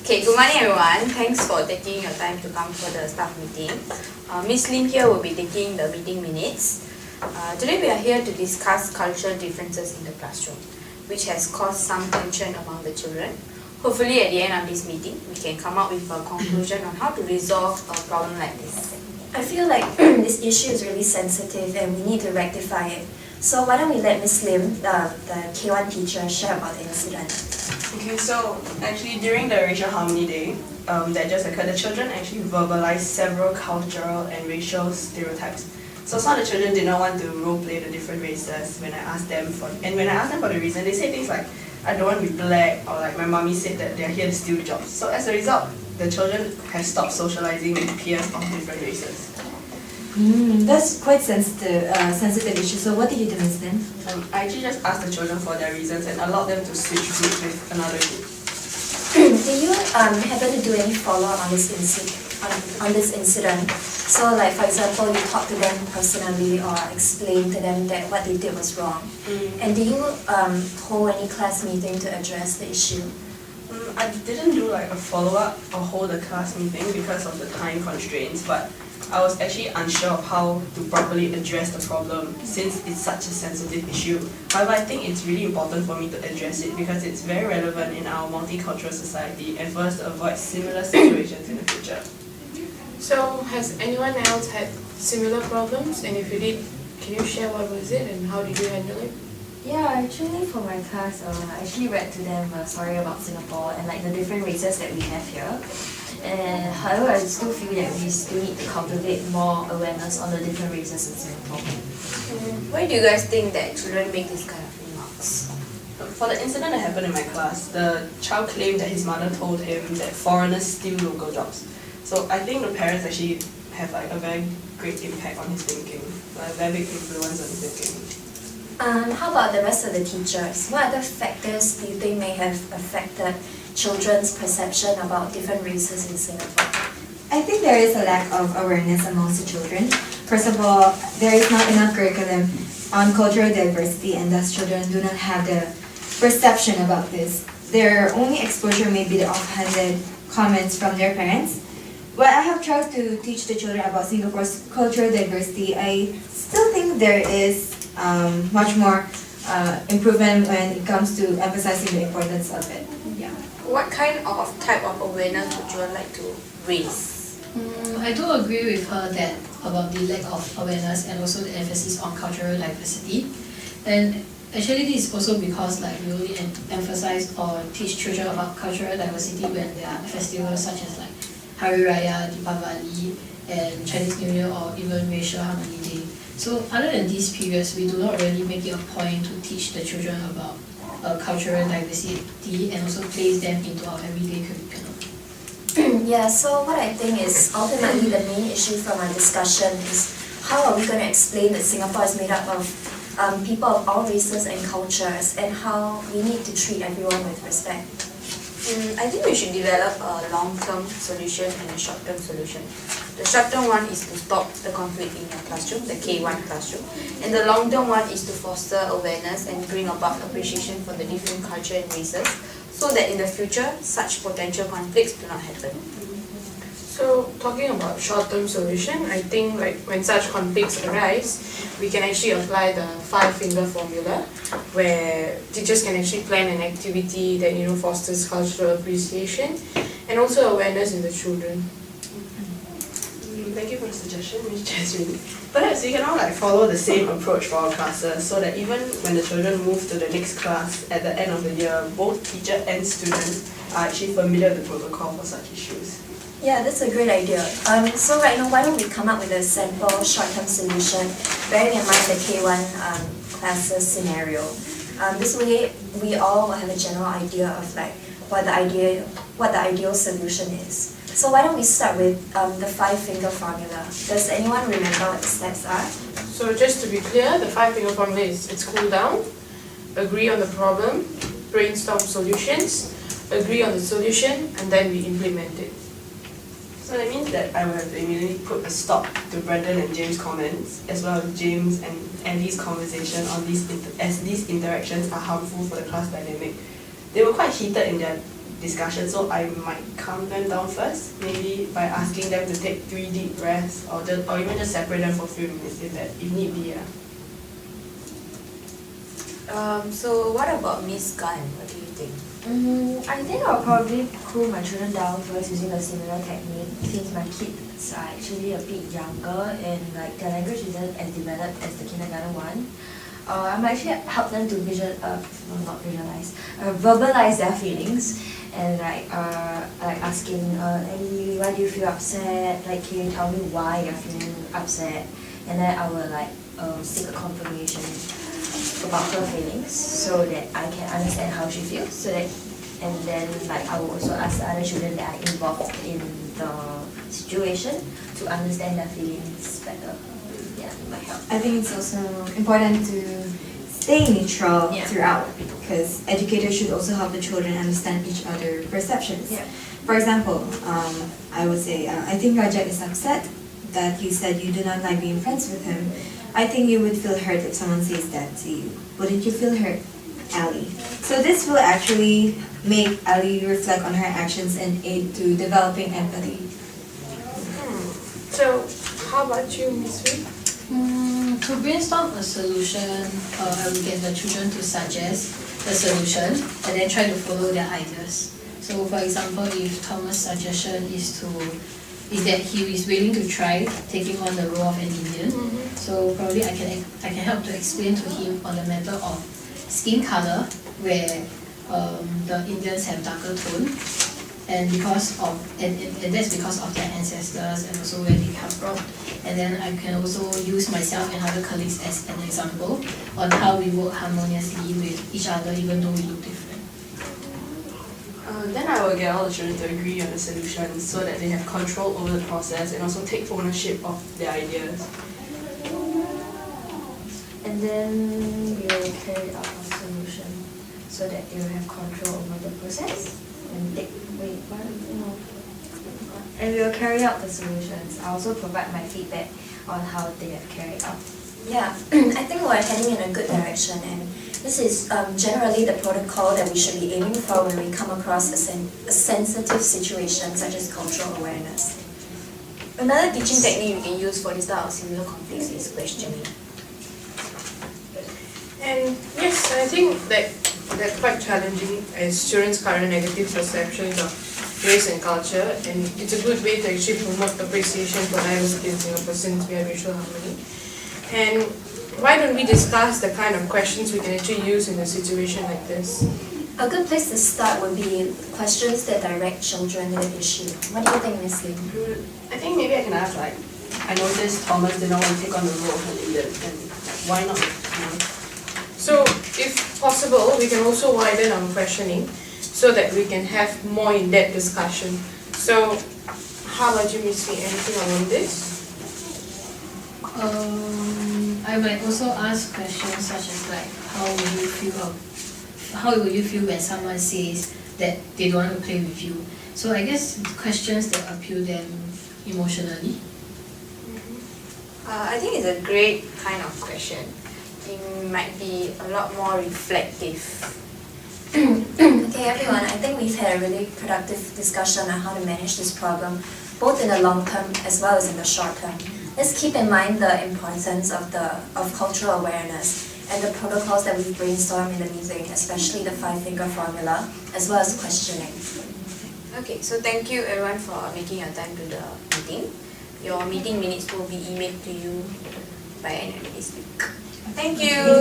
Okay, good morning everyone. Thanks for taking your time to come for the staff meeting. Miss Lim here will be taking the meeting minutes. Today we are here to discuss cultural differences in the classroom, which has caused some tension among the children. Hopefully at the end of this meeting, we can come up with a conclusion on how to resolve a problem like this. I feel like this issue is really sensitive and we need to rectify it. So why don't we let Miss Lim, the K1 teacher, share about the incident. Okay, so actually during the Racial Harmony Day that just occurred, the children actually verbalized several cultural and racial stereotypes. So some of the children did not want to role play the different races when I asked them for the reason, they say things like, I don't want to be black, or like my mommy said that they're here to steal jobs. So as a result, the children have stopped socializing with peers of different races. That's quite sensitive issue. So what did you do, Ms. Lim? I actually just asked the children for their reasons and allowed them to switch groups with another group. Did you happen to do any follow-up on this incident? So like for example, you talked to them personally or explained to them that what they did was wrong. And did you hold any class meeting to address the issue? I didn't do like a follow-up or hold a class meeting because of the time constraints, but I was actually unsure of how to properly address the problem since it's such a sensitive issue. However, I think it's really important for me to address it because it's very relevant in our multicultural society and for us to avoid similar situations in the future. So, has anyone else had similar problems? And if you did, can you share what was it and how did you handle it? Yeah, actually for my class, I actually read to them a story about Singapore and like the different races that we have here. And however, I still feel that we still need to cultivate more awareness on the different races in Singapore. Why do you guys think that children make this kind of remarks? For the incident that happened in my class, the child claimed that his mother told him that foreigners steal local jobs. So I think the parents actually have like a very great impact on his thinking, a very big influence on his thinking. How about the rest of the teachers? What other factors do you think may have affected children's perception about different races in Singapore? I think there is a lack of awareness amongst the children. First of all, there is not enough curriculum on cultural diversity and thus children do not have the perception about this. Their only exposure may be the offhanded comments from their parents. While I have tried to teach the children about Singapore's cultural diversity, I still think there is much more improvement when it comes to emphasizing the importance of it. Yeah. What kind of type of awareness would you like to raise? I do agree with her that about the lack of awareness and also the emphasis on cultural diversity. And actually this is also because like we only emphasize or teach children about cultural diversity when there are festivals such as like Hari Raya, Deepavali, and Chinese New Year or even Racial Harmony Day. So other than these periods, we do not really make it a point to teach the children about cultural diversity and also place them into our everyday curriculum. Yeah, so what I think is ultimately the main issue from our discussion is how are we going to explain that Singapore is made up of people of all races and cultures and how we need to treat everyone with respect. I think we should develop a long-term solution and a short-term solution. The short-term one is to stop the conflict in your classroom, the K1 classroom, and the long-term one is to foster awareness and bring about appreciation for the different culture and races so that in the future, such potential conflicts do not happen. So, talking about short-term solution, I think like when such conflicts arise, we can actually apply the 5-finger formula, where teachers can actually plan an activity that fosters cultural appreciation and also awareness in the children. Thank you for the suggestion, Ms. Jasmine. Perhaps we can all follow the same approach for our classes so that even when the children move to the next class at the end of the year, both teacher and students are actually familiar with the protocol for such issues. Yeah, that's a great idea. So right now, why don't we come up with a sample short-term solution, bearing in mind the K1 classes scenario. This way, we all will have a general idea of what the ideal solution is. So why don't we start with the 5-finger formula? Does anyone remember what the steps are? So just to be clear, the 5-finger formula is it's cool down, agree on the problem, brainstorm solutions, agree on the solution, and then we implement it. So that means that I will have to immediately put a stop to Brendan and James' comments, as well as James and Andy's conversation on these interactions are harmful for the class dynamic. They were quite heated in their discussion, so I might calm them down first, maybe by asking them to take 3 deep breaths, or even just separate them for a few minutes if need be. Yeah. So what about Miss Gunn? What do you think? I think I'll probably cool my children down first using a similar technique, since my kids are actually a bit younger and like their language isn't as developed as the kindergarten one. I might actually help them to verbalize their feelings, and like asking, Ellie, why do you feel upset? Like, can you tell me why you're feeling upset? And then I will seek a confirmation about her feelings so that I can understand how she feels. And then I will also ask the other children that are involved in the situation to understand their feelings better. Yeah, it might help. I think it's also important to stay neutral throughout, because educators should also help the children understand each other's perceptions. Yeah. For example, I would say, I think Rajat is upset that you said you do not like being friends with him. I think you would feel hurt if someone says that to you. Wouldn't you feel hurt, Ali? So this will actually make Ali reflect on her actions and aid to developing empathy. So, how about you, Miss Wee? To brainstorm a solution, I will get the children to suggest the solution and then try to follow their ideas. So for example, if Thomas' suggestion is that he is willing to try taking on the role of an Indian, so probably I can help to explain to him on the matter of skin color, where the Indians have darker tone, and that's because of their ancestors and also where they come from. And then I can also use myself and other colleagues as an example on how we work harmoniously with each other even though we look different. Then I will get all the children to agree on the solution so that they have control over the process and also take ownership of their ideas. And then we will carry out our solution so that they will have control over the process. And we will carry out the solutions. I also provide my feedback on how they have carried out. Yeah, I think we're heading in a good direction, and this is generally the protocol that we should be aiming for when we come across a sensitive situation such as cultural awareness. Another teaching technique you can use for this type of similar conflicts is questioning. And yes, I think that's quite challenging as students' current negative perceptions of race and culture, and it's a good way to actually promote appreciation for diversity in Singapore since we have racial harmony. And why don't we discuss the kind of questions we can actually use in a situation like this? A good place to start would be questions that direct children to the issue. What do you think, Miss Lim? I think maybe I can ask I noticed Thomas did not want to take on the role of an Indian, and why not? So, if possible, we can also widen our questioning so that we can have more in-depth discussion. So, how about you, Miss Lee? Anything on this? I might also ask questions such as how will you feel when someone says that they don't want to play with you? So I guess questions that appeal them emotionally. I think it's a great kind of question. It might be a lot more reflective. Okay, everyone, I think we've had a really productive discussion on how to manage this problem, both in the long term as well as in the short term. Let's keep in mind the importance of cultural awareness and the protocols that we've brainstormed in the meeting, especially the 5-finger formula, as well as questioning. Okay, so thank you everyone for making your time to the meeting. Your meeting minutes will be emailed to you by end of this week. Thank you.